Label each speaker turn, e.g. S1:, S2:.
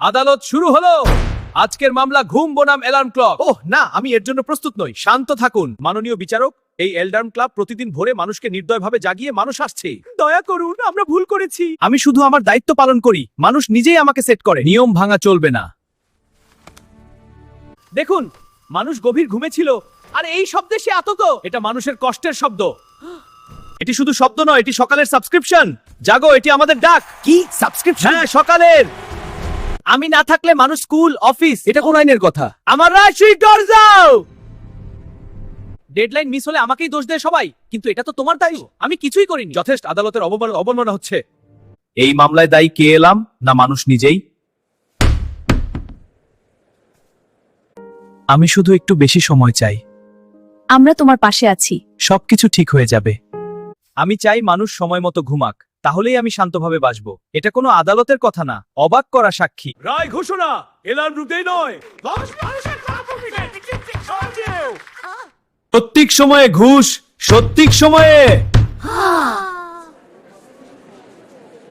S1: আদালত শুরু হলো। আজকের মামলা ঘুম বনাম অ্যালার্ম ক্লক। ওহ না, আমি এর জন্য প্রস্তুত নই। শান্ত থাকুন মাননীয় বিচারক। এই অ্যালার্ম ক্লক প্রতিদিন ভোরে মানুষকে নির্দয়ভাবে জাগিয়ে মানুষ আসছে। দয়া করুন, আমরা ভুল করেছি। আমি শুধু আমার দায়িত্ব পালন করি, মানুষ নিজেই আমাকে সেট করে। নিয়ম ভাঙা চলবে না। দেখুন, মানুষ গভীর ঘুমে ছিল, আর এই শব্দে সে আতঙ্ক। এটা মানুষের কষ্টের শব্দ। এটি শুধু শব্দ নয়, এটি সকালের সাবস্ক্রিপশন। জাগো, এটি আমাদের ডাক। কি সাবস্ক্রিপশন? হ্যাঁ, সকালের। আমি না থাকলে মানুষ স্কুল, অফিস। এটা কোন আইনের কথা? আমার রাশি দরজাও। ডেডলাইন মিস হলে আমাকেই দোষ দেয় সবাই, কিন্তু এটা তো তোমার দায়ী। আমি কিছুই করিনি। যথেষ্ট, আদালতের অবমাননা হচ্ছে। এই মামলায় দায়ী কে এলাম না মানুষ নিজেই? আমি শুধু একটু বেশি সময় চাই।
S2: আমরা তোমার পাশে আছি।
S1: সবকিছু ঠিক হয়ে যাবে। আমি চাই মানুষ সময় মতো ঘুমাক, তাহলেই আমি শান্তভাবে বাঁচবো। এটা কোনো আদালতের কথা না, অবাক করা সাক্ষী। রায় ঘোষণা, এলার্ম রুটেই নয়। সঠিক সময়ে ঘুষ, সঠিক সময়ে।